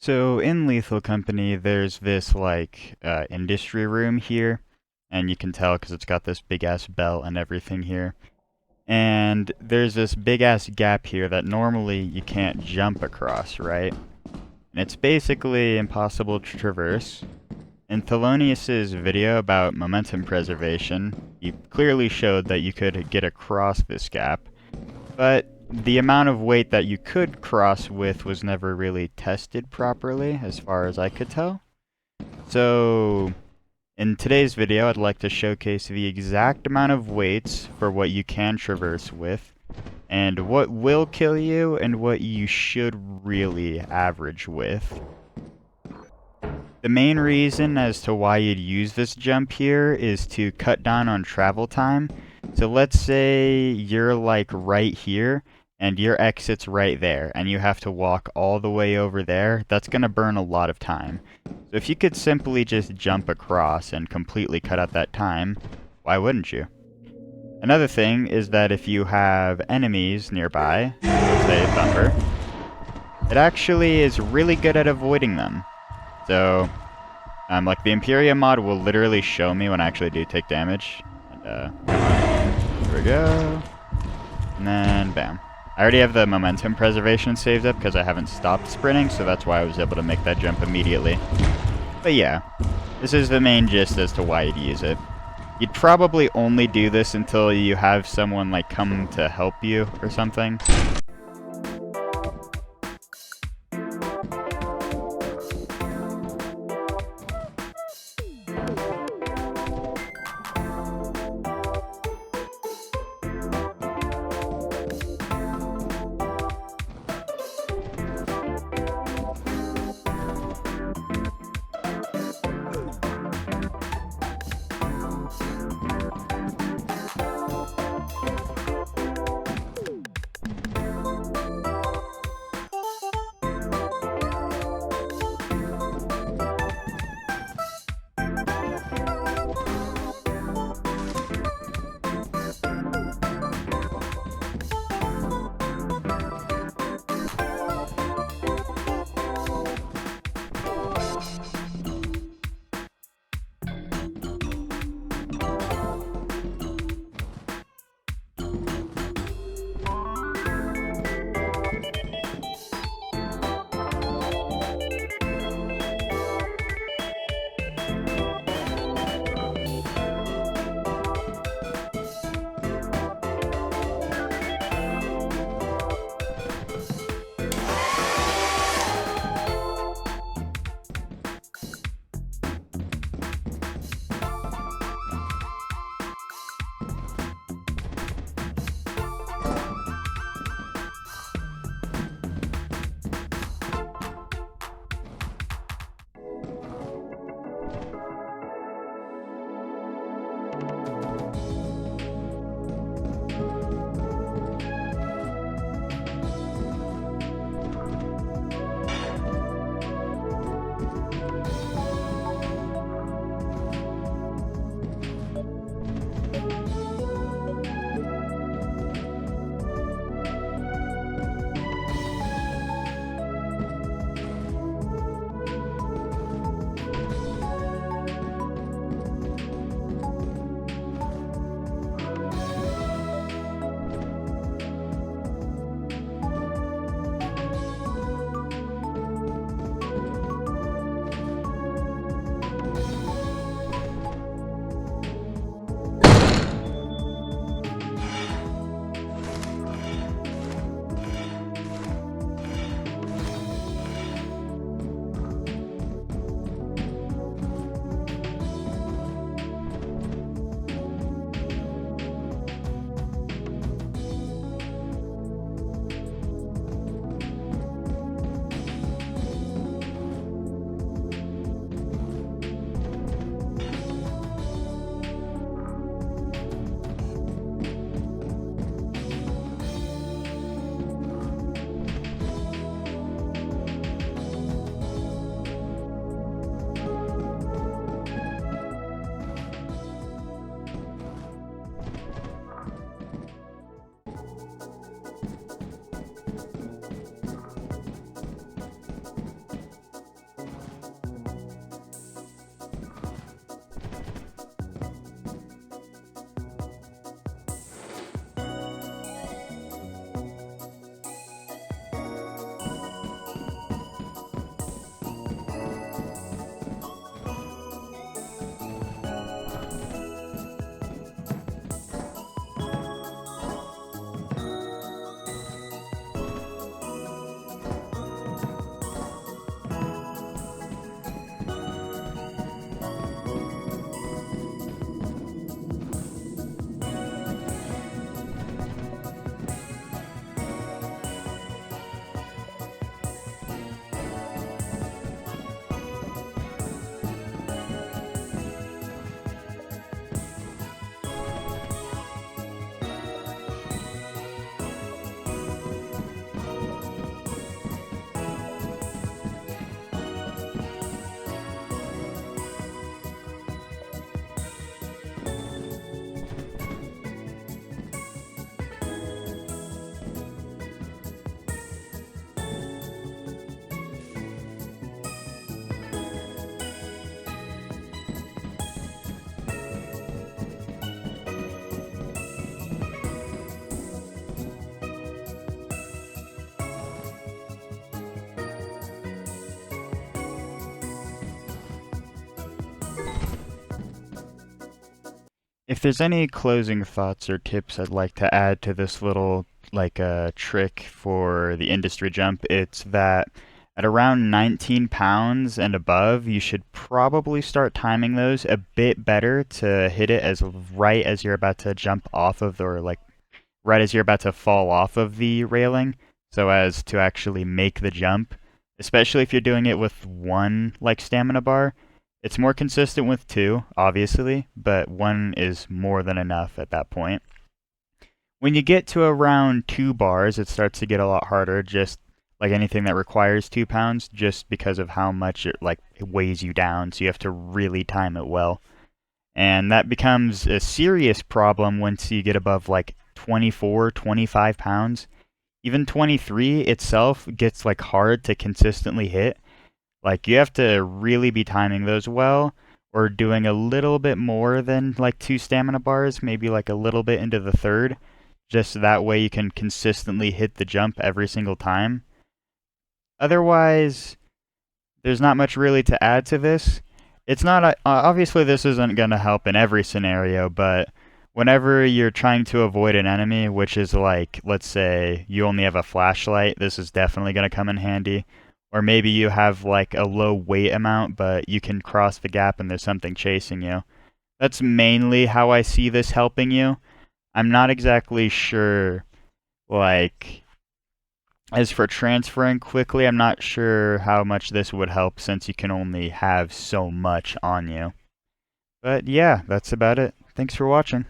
So in Lethal Company, there's this industry room here, and you can tell because it's got this big ass belt and everything here. And there's this big ass gap here that normally you can't jump across, right? And it's basically impossible to traverse. In Thelonious' video about momentum preservation, he clearly showed that you could get across this gap, but the amount of weight that you could cross with was never really tested properly, as far as I could tell. So, in today's video, I'd like to showcase the exact amount of weights for what you can traverse with, and what will kill you, and what you should really average with. The main reason as to why you'd use this jump here is to cut down on travel time. So let's say you're like right here, and your exit's right there, and you have to walk all the way over there. That's going to burn a lot of time. So if you could simply just jump across and completely cut out that time, why wouldn't you? Another thing is that if you have enemies nearby, let's say Thumper, it actually is really good at avoiding them. So, like the Imperia mod will literally show me when I actually do take damage. And, come on. Here we go. And then, bam. I already have the momentum preservation saved up because I haven't stopped sprinting, so that's why I was able to make that jump immediately. But yeah, this is the main gist as to why you'd use it. You'd probably only do this until you have someone like come to help you or something. if there's any closing thoughts or tips I'd like to add to this little trick for the industry jump, it's that at around 19 pounds and above, you should probably start timing those a bit better to hit it as right as you're about to jump off of the, or like right as you're about to fall off of the railing, so as to actually make the jump. Especially if you're doing it with one like stamina bar. It's more consistent with two, obviously, but one is more than enough at that point. When you get to around 2 bars, it starts to get a lot harder, just like anything that requires 2 pounds, just because of how much it weighs you down, so you have to really time it well. And that becomes a serious problem once you get above like 24, 25 pounds. Even 23 itself gets like hard to consistently hit. Like you have to really be timing those well, or doing a little bit more than like 2 stamina bars, maybe like a little bit into the third, just that way you can consistently hit the jump every single time. Otherwise, there's not much really to add to this. It's not obviously this isn't going to help in every scenario, but whenever you're trying to avoid an enemy, which is like, let's say you only have a flashlight, this is definitely going to come in handy. Or maybe you have like a low weight amount, but you can cross the gap and there's something chasing you. That's mainly how I see this helping you. I'm not exactly sure, like, as for transferring quickly, I'm not sure how much this would help since you can only have so much on you. But yeah, that's about it. Thanks for watching.